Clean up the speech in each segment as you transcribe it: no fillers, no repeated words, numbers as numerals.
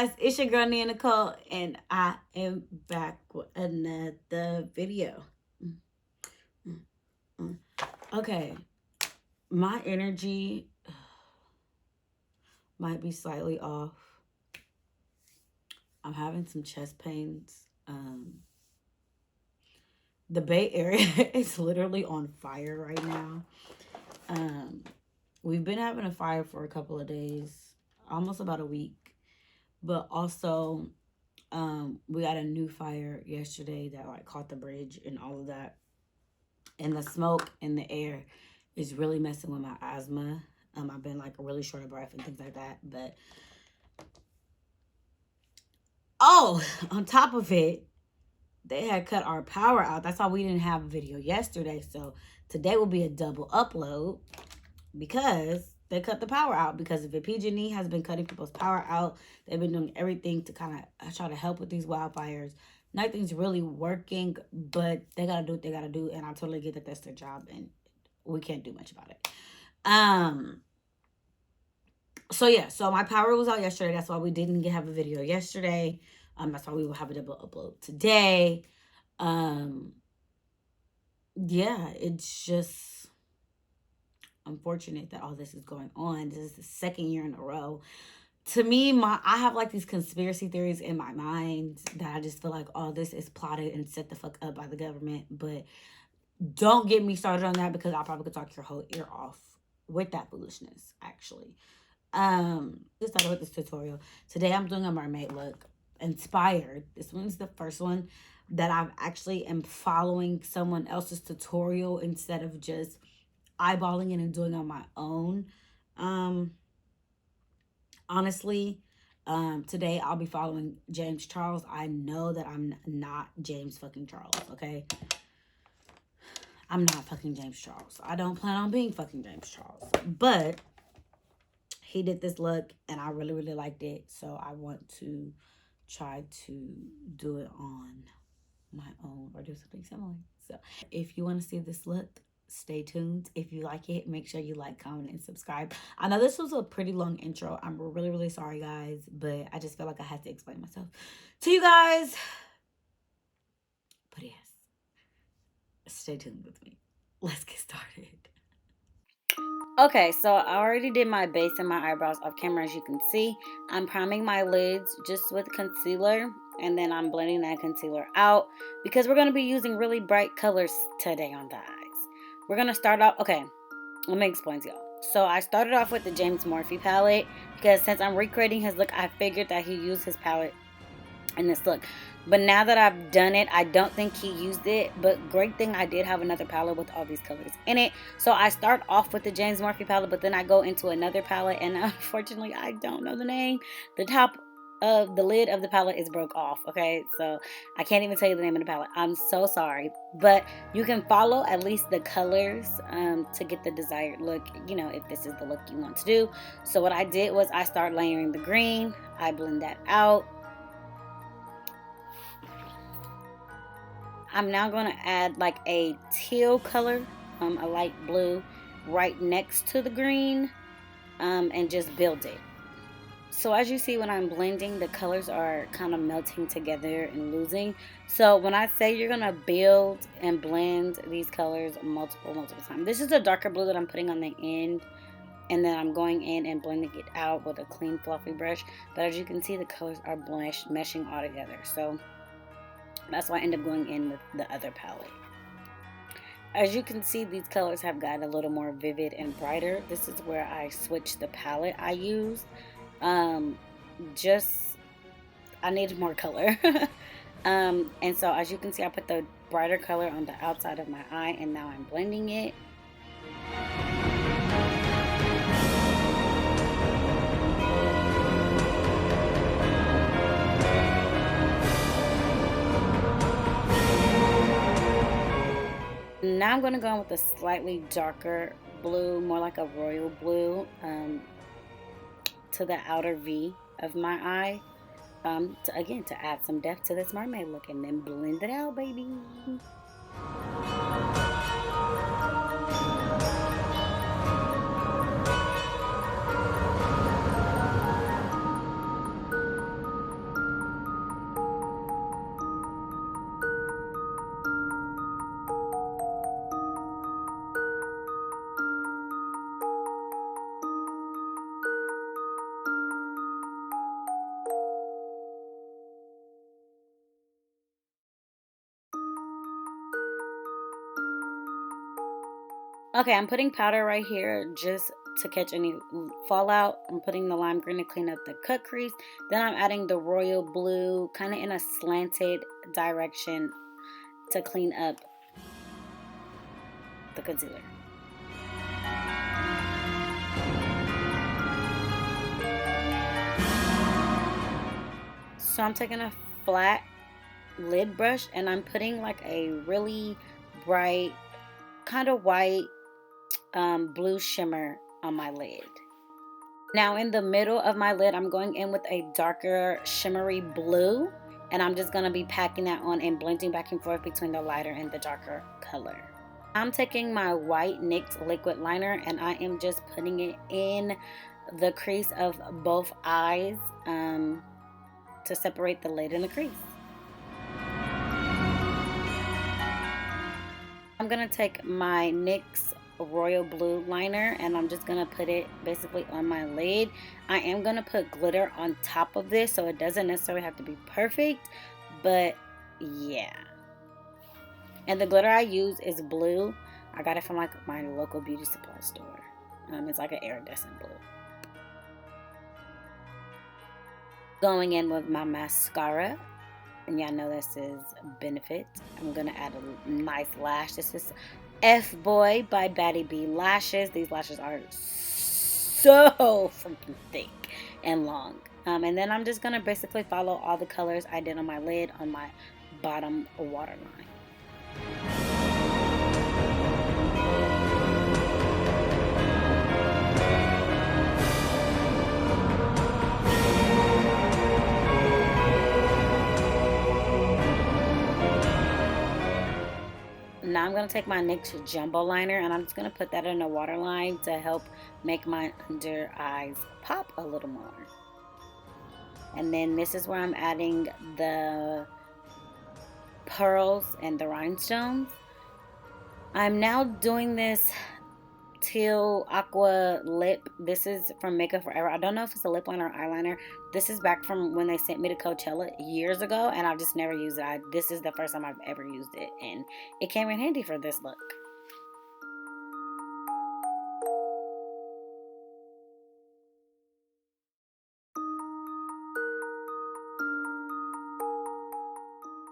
guys, it's your girl NeyahNecole, and I am back with another video. Okay, my energy might be slightly off. I'm having some chest pains. The Bay Area is literally on fire right now. We've been having a fire for a couple of days, almost about a week. But also, we got a new fire yesterday that like caught the bridge and all of that. And the smoke in the air is really messing with my asthma. I've been like really short of breath and things like that. But on top of it, they had cut our power out. That's why we didn't have a video yesterday. So today will be a double upload because they cut the power out. Because if PG&E has been cutting people's power out, they've been doing everything to kind of try to help with these wildfires. Nothing's really working, but they gotta do what they gotta do, and I totally get that that's their job, and we can't do much about it. So my power was out yesterday. That's why we didn't have a video yesterday. That's why we will have a double upload today. Yeah, it's just unfortunate that all this is going on. This is the second year in a row. To me, I have like these conspiracy theories in my mind that I just feel like all this is plotted and set the fuck up by the government. But don't get me started on that because I probably could talk your whole ear off with that foolishness, actually. Just started with this tutorial. Today I'm doing a mermaid look, inspired. This one's the first one that I've actually am following someone else's tutorial instead of just eyeballing it and doing on my own. Honestly, today I'll be following James Charles. I know that I'm not James fucking Charles, okay? I'm not fucking James Charles. I don't plan on being fucking James Charles. But he did this look and I really, really liked it. So I want to try to do it on my own or do something similar. So if you want to see this look, stay tuned. If you like it, make sure you like, comment, and subscribe. I know this was a pretty long intro. I'm really, really sorry, guys. But I just felt like I had to explain myself to you guys. But yes, stay tuned with me. Let's get started. Okay, so I already did my base and my eyebrows off camera, as you can see. I'm priming my lids just with concealer, and then I'm blending that concealer out because we're going to be using really bright colors today on the eyes. We're going to start off, okay, let me explain to y'all. So I started off with the James Morphe palette because since I'm recreating his look, I figured that he used his palette in this look. But now that I've done it, I don't think he used it. But great thing I did have another palette with all these colors in it. So I start off with the James Morphe palette, but then I go into another palette, and unfortunately I don't know the name. The top of the lid of the palette is broke off, okay? So I can't even tell you the name of the palette. I'm so sorry. But you can follow at least the colors to get the desired look, you know, if this is the look you want to do. So what I did was I start layering the green. I blend that out. I'm now going to add like a teal color, a light blue, right next to the green, and just build it. So as you see, when I'm blending, the colors are kind of melting together and losing. So when I say you're going to build and blend these colors multiple times. This is a darker blue that I'm putting on the end. And then I'm going in and blending it out with a clean, fluffy brush. But as you can see, the colors are meshing all together. So that's why I end up going in with the other palette. As you can see, these colors have gotten a little more vivid and brighter. This is where I switched the palette I used. I needed more color. And so as you can see, I put the brighter color on the outside of my eye, and now I'm blending it. Now I'm going to go in with a slightly darker blue, more like a royal blue, to the outer V of my eye, to add some depth to this mermaid look, and then blend it out, baby. Okay, I'm putting powder right here just to catch any fallout. I'm putting the lime green to clean up the cut crease. Then I'm adding the royal blue kind of in a slanted direction to clean up the concealer. So I'm taking a flat lid brush and I'm putting like a really bright, kind of white blue shimmer on my lid. Now in the middle of my lid, I'm going in with a darker shimmery blue, and I'm just going to be packing that on and blending back and forth between the lighter and the darker color. I'm taking my white NYX liquid liner and I am just putting it in the crease of both eyes to separate the lid and the crease. I'm going to take my NYX royal blue liner and I'm just going to put it basically on my lid. I am going to put glitter on top of this, so it doesn't necessarily have to be perfect, but yeah. And the glitter I use is blue. I got it from like my local beauty supply store. It's like an iridescent blue. Going in with my mascara, and y'all know this is Benefit. I'm gonna add a nice lash. This is F Boy by Batty B Lashes. These lashes are so freaking thick and long. And then I'm just gonna basically follow all the colors I did on my lid on my bottom waterline. Now I'm going to take my NYX Jumbo Liner and I'm just going to put that in a waterline to help make my under eyes pop a little more. And then this is where I'm adding the pearls and the rhinestones. I'm now doing this teal aqua lip. This is from Makeup Forever. I don't know if it's a lip liner or eyeliner. This is back from when they sent me to Coachella years ago and I've just never used it. This is the first time I've ever used it and it came in handy for this look.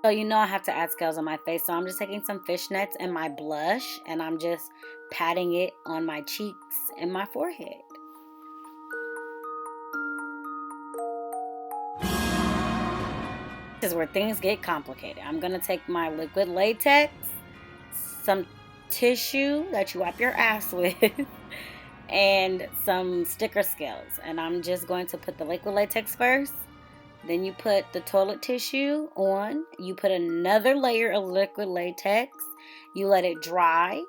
So you know I have to add scales on my face. So I'm just taking some fishnets and my blush and I'm just patting it on my cheeks and my forehead. This is where things get complicated. I'm going to take my liquid latex, some tissue that you wipe your ass with, and some sticker scales. And I'm just going to put the liquid latex first. Then you put the toilet tissue on. You put another layer of liquid latex. You let it dry.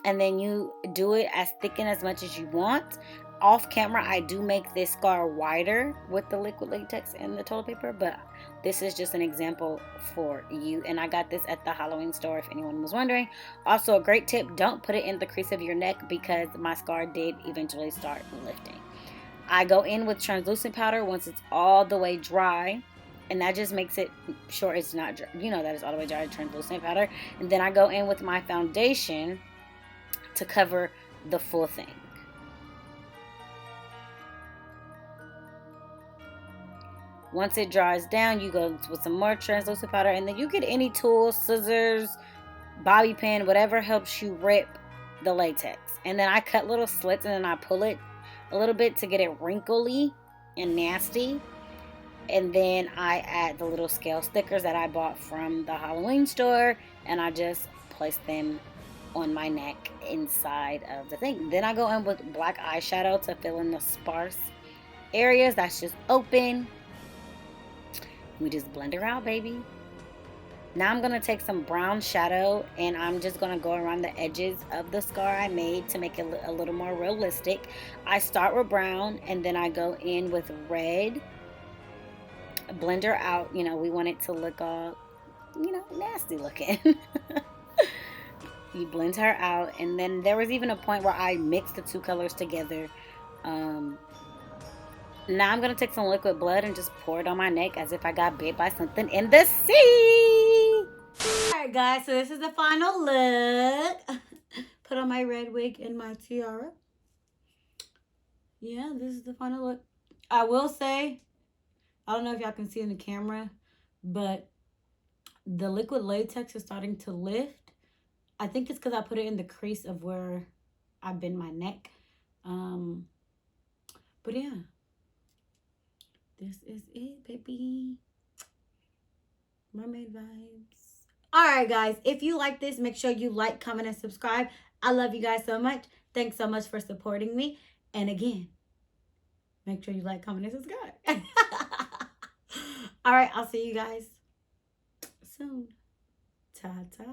And then you do it as thick and as much as you want. Off camera, I do make this scar wider with the liquid latex and the toilet paper, but this is just an example for you. And I got this at the Halloween store, if anyone was wondering. Also, a great tip, don't put it in the crease of your neck because my scar did eventually start lifting. I go in with translucent powder once it's all the way dry, and that just makes it sure it's not dry. You know that it's all the way dry, translucent powder. And then I go in with my foundation to cover the full thing. Once it dries down, you go with some more translucent powder, and then you get any tool, scissors, bobby pin, whatever helps you rip the latex. And then I cut little slits and then I pull it a little bit to get it wrinkly and nasty. And then I add the little scale stickers that I bought from the Halloween store, and I just place them on my neck inside of the thing. Then I go in with black eyeshadow to fill in the sparse areas that's just open. We just blend her out, baby. Now I'm going to take some brown shadow and I'm just going to go around the edges of the scar I made to make it a little more realistic. I start with brown and then I go in with red. Blend her out. You know, we want it to look all, nasty looking. You blend her out, and then there was even a point where I mixed the two colors together. Now I'm going to take some liquid blood and just pour it on my neck as if I got bit by something in the sea. Alright guys, so this is the final look. put on my red wig and my tiara. Yeah, this is the final look. I will say, I don't know if y'all can see in the camera, but the liquid latex is starting to lift. I think it's because I put it in the crease of where I bend my neck. But yeah, this is it, baby. Mermaid vibes. All right, guys. If you like this, make sure you like, comment, and subscribe. I love you guys so much. Thanks so much for supporting me. And again, make sure you like, comment, and subscribe. All right, I'll see you guys soon. Ta-ta.